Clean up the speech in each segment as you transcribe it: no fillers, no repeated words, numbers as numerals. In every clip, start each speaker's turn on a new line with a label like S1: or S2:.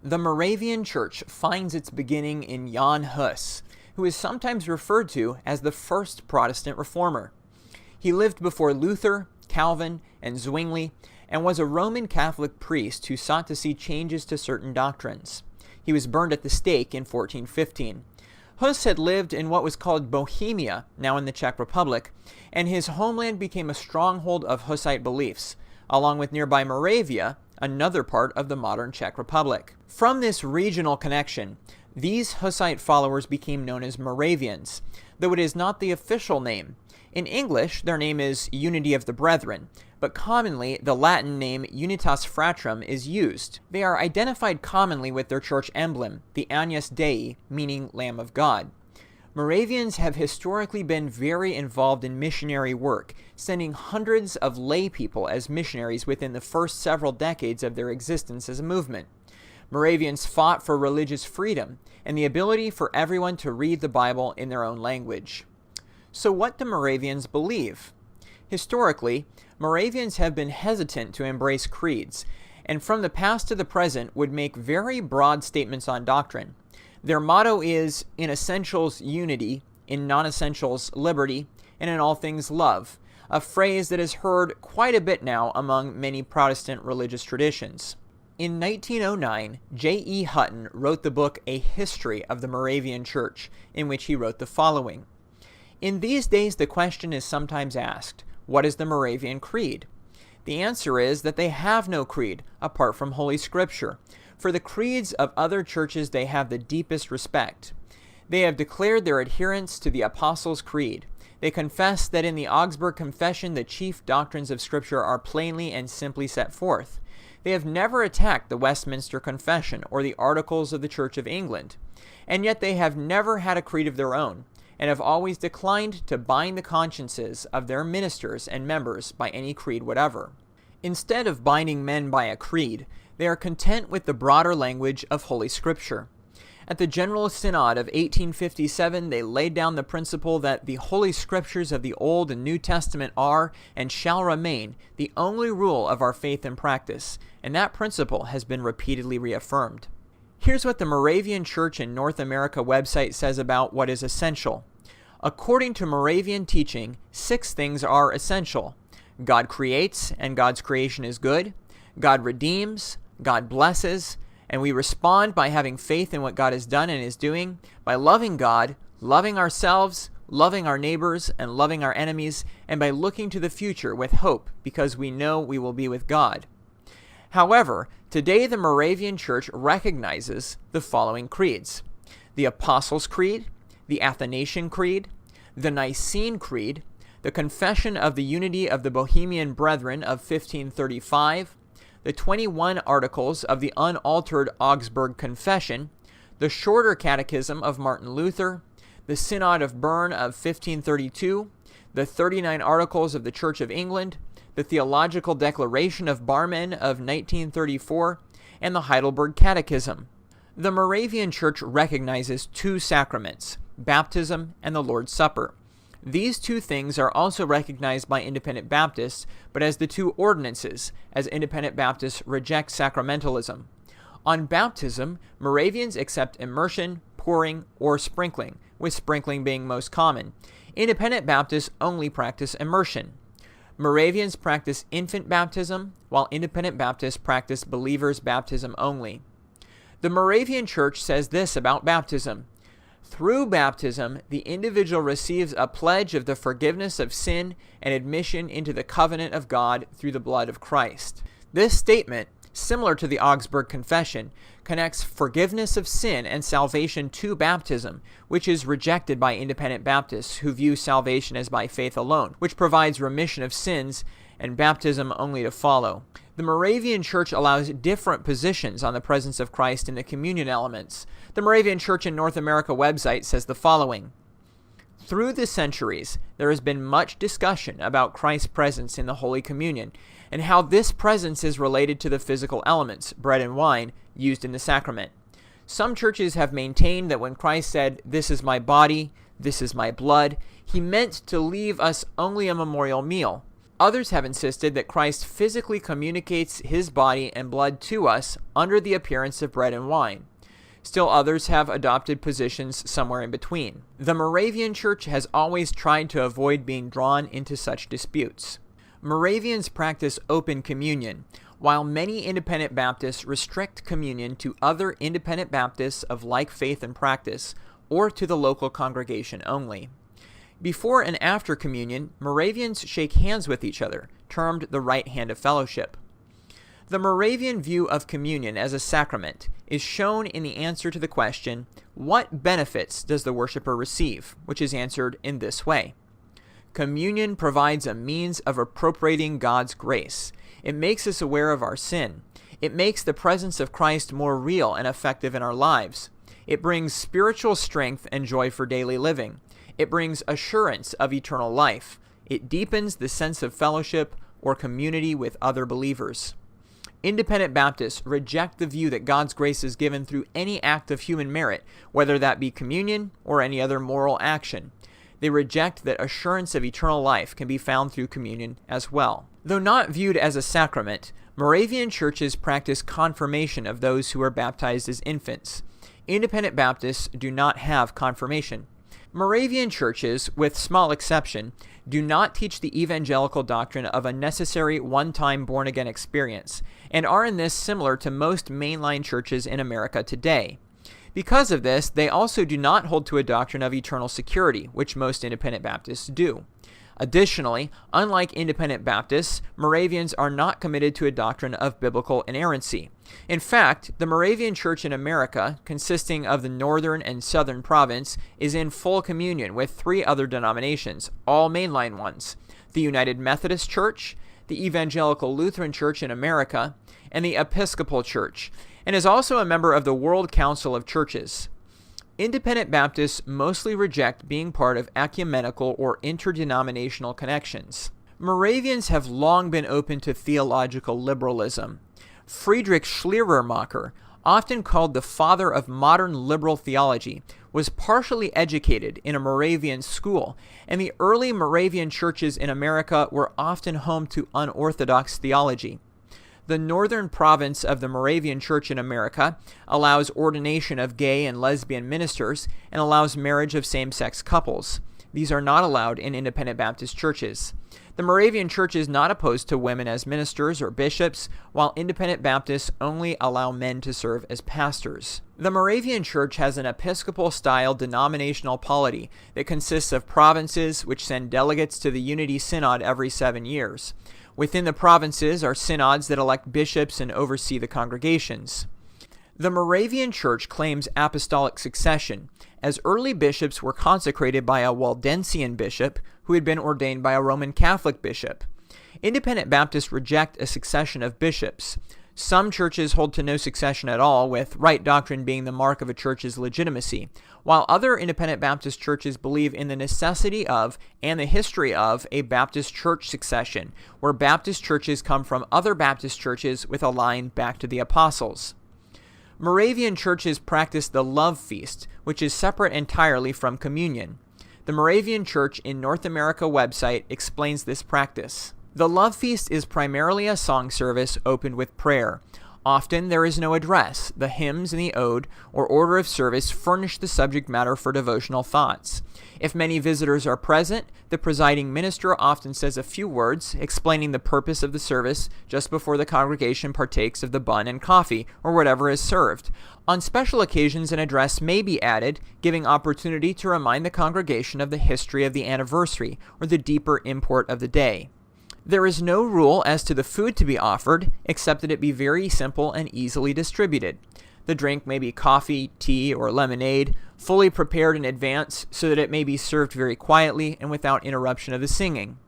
S1: The Moravian Church finds its beginning in Jan Hus, who is sometimes referred to as the first Protestant reformer. He lived before Luther, Calvin, and Zwingli, and was a Roman Catholic priest who sought to see changes to certain doctrines. He was burned at the stake in 1415. Hus had lived in what was called Bohemia, now in the Czech Republic, and his homeland became a stronghold of Hussite beliefs, along with nearby Moravia, another part of the modern Czech Republic. From this regional connection, these Hussite followers became known as Moravians, though it is not the official name. In English, their name is Unity of the Brethren, but commonly the Latin name Unitas Fratrum is used. They are identified commonly with their church emblem, the Agnus Dei, meaning Lamb of God. Moravians have historically been very involved in missionary work, sending hundreds of lay people as missionaries within the first several decades of their existence as a movement. Moravians fought for religious freedom and the ability for everyone to read the Bible in their own language. So what do Moravians believe? Historically, Moravians have been hesitant to embrace creeds, and from the past to the present would make very broad statements on doctrine. Their motto is, in essentials, unity, in non-essentials, liberty, and in all things, love, a phrase that is heard quite a bit now among many Protestant religious traditions. In 1909, J.E. Hutton wrote the book A History of the Moravian Church, in which he wrote the following. In these days, the question is sometimes asked, what is the Moravian Creed? The answer is that they have no creed, apart from Holy Scripture. For the creeds of other churches they have the deepest respect. They have declared their adherence to the Apostles' Creed. They confess that in the Augsburg Confession the chief doctrines of Scripture are plainly and simply set forth. They have never attacked the Westminster Confession or the Articles of the Church of England. And yet they have never had a creed of their own, and have always declined to bind the consciences of their ministers and members by any creed whatever. Instead of binding men by a creed, they are content with the broader language of Holy Scripture. At the General Synod of 1857, they laid down the principle that the Holy Scriptures of the Old and New Testament are, and shall remain, the only rule of our faith and practice, and that principle has been repeatedly reaffirmed. Here's what the Moravian Church in North America website says about what is essential. According to Moravian teaching, 6 things are essential. God creates, and God's creation is good. God redeems, God blesses, and we respond by having faith in what God has done and is doing, by loving God, loving ourselves, loving our neighbors, and loving our enemies, and by looking to the future with hope because we know we will be with God. However, today the Moravian Church recognizes the following creeds: the Apostles' Creed, the Athanasian Creed, the Nicene Creed, the Confession of the Unity of the Bohemian Brethren of 1535, the 21 Articles of the unaltered Augsburg Confession, the Shorter Catechism of Martin Luther, the Synod of Bern of 1532, the 39 Articles of the Church of England, the Theological Declaration of Barmen of 1934, and the Heidelberg Catechism. The Moravian Church recognizes 2 sacraments, baptism and the Lord's Supper. These 2 things are also recognized by Independent Baptists, but as the 2 ordinances, as Independent Baptists reject sacramentalism. On baptism, Moravians accept immersion, pouring, or sprinkling, with sprinkling being most common. Independent Baptists only practice immersion. Moravians practice infant baptism, while Independent Baptists practice believers' baptism only. The Moravian Church says this about baptism. Through baptism, the individual receives a pledge of the forgiveness of sin and admission into the covenant of God through the blood of Christ. This statement, similar to the Augsburg Confession, connects forgiveness of sin and salvation to baptism, which is rejected by Independent Baptists who view salvation as by faith alone, which provides remission of sins and baptism only to follow. The Moravian Church allows different positions on the presence of Christ in the communion elements. The Moravian Church in North America website says the following. Through the centuries, there has been much discussion about Christ's presence in the Holy Communion and how this presence is related to the physical elements, bread and wine, used in the sacrament. Some churches have maintained that when Christ said, "This is my body, this is my blood," he meant to leave us only a memorial meal. Others have insisted that Christ physically communicates his body and blood to us under the appearance of bread and wine. Still others have adopted positions somewhere in between. The Moravian Church has always tried to avoid being drawn into such disputes. Moravians practice open communion, while many independent Baptists restrict communion to other independent Baptists of like faith and practice, or to the local congregation only. Before and after communion, Moravians shake hands with each other, termed the right hand of fellowship. The Moravian view of communion as a sacrament is shown in the answer to the question, what benefits does the worshiper receive, which is answered in this way. Communion provides a means of appropriating God's grace. It makes us aware of our sin. It makes the presence of Christ more real and effective in our lives. It brings spiritual strength and joy for daily living. It brings assurance of eternal life. It deepens the sense of fellowship or community with other believers. Independent Baptists reject the view that God's grace is given through any act of human merit, whether that be communion or any other moral action. They reject that assurance of eternal life can be found through communion as well. Though not viewed as a sacrament, Moravian churches practice confirmation of those who are baptized as infants. Independent Baptists do not have confirmation. Moravian churches, with small exception, do not teach the evangelical doctrine of a necessary one-time born-again experience, and are in this similar to most mainline churches in America today. Because of this, they also do not hold to a doctrine of eternal security, which most independent Baptists do. Additionally, unlike independent Baptists, Moravians are not committed to a doctrine of biblical inerrancy. In fact, the Moravian Church in America, consisting of the northern and southern province, is in full communion with 3 other denominations, all mainline ones: the United Methodist Church, the Evangelical Lutheran Church in America, and the Episcopal Church, and is also a member of the World Council of Churches. Independent Baptists mostly reject being part of ecumenical or interdenominational connections. Moravians have long been open to theological liberalism. Friedrich Schleiermacher, often called the father of modern liberal theology, was partially educated in a Moravian school, and the early Moravian churches in America were often home to unorthodox theology. The northern province of the Moravian Church in America allows ordination of gay and lesbian ministers and allows marriage of same-sex couples. These are not allowed in independent Baptist churches. The Moravian Church is not opposed to women as ministers or bishops, while independent Baptists only allow men to serve as pastors. The Moravian Church has an Episcopal-style denominational polity that consists of provinces which send delegates to the Unity Synod every 7 years. Within the provinces are synods that elect bishops and oversee the congregations. The Moravian Church claims apostolic succession, as early bishops were consecrated by a Waldensian bishop who had been ordained by a Roman Catholic bishop. Independent Baptists reject a succession of bishops. Some churches hold to no succession at all, with right doctrine being the mark of a church's legitimacy, while other independent Baptist churches believe in the necessity of and the history of a Baptist church succession, where Baptist churches come from other Baptist churches with a line back to the apostles. Moravian churches practice the love feast, which is separate entirely from communion. The Moravian Church in North America website explains this practice. The love feast is primarily a song service opened with prayer. Often there is no address. The hymns and the ode or order of service furnish the subject matter for devotional thoughts. If many visitors are present, the presiding minister often says a few words explaining the purpose of the service just before the congregation partakes of the bun and coffee or whatever is served. On special occasions, an address may be added, giving opportunity to remind the congregation of the history of the anniversary or the deeper import of the day. There is no rule as to the food to be offered, except that it be very simple and easily distributed. The drink may be coffee, tea, or lemonade, fully prepared in advance so that it may be served very quietly and without interruption of the singing.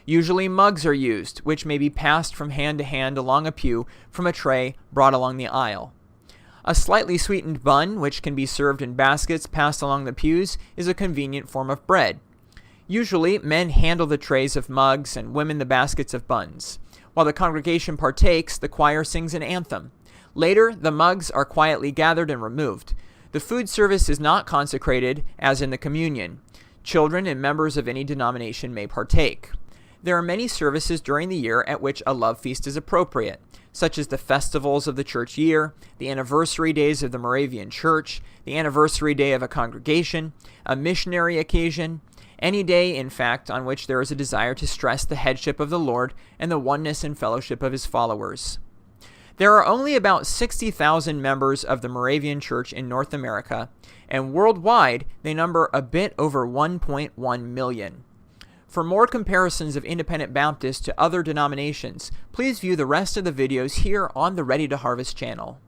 S1: Usually mugs are used, which may be passed from hand to hand along a pew from a tray brought along the aisle. A slightly sweetened bun, which can be served in baskets passed along the pews, is a convenient form of bread. Usually, men handle the trays of mugs and women the baskets of buns. While the congregation partakes, the choir sings an anthem. Later, the mugs are quietly gathered and removed. The food service is not consecrated, as in the communion. Children and members of any denomination may partake. There are many services during the year at which a love feast is appropriate, such as the festivals of the church year, the anniversary days of the Moravian Church, the anniversary day of a congregation, a missionary occasion, any day, in fact, on which there is a desire to stress the headship of the Lord and the oneness and fellowship of his followers. There are only about 60,000 members of the Moravian Church in North America, and worldwide they number a bit over 1.1 million. For more comparisons of Independent Baptists to other denominations, please view the rest of the videos here on the Ready to Harvest channel.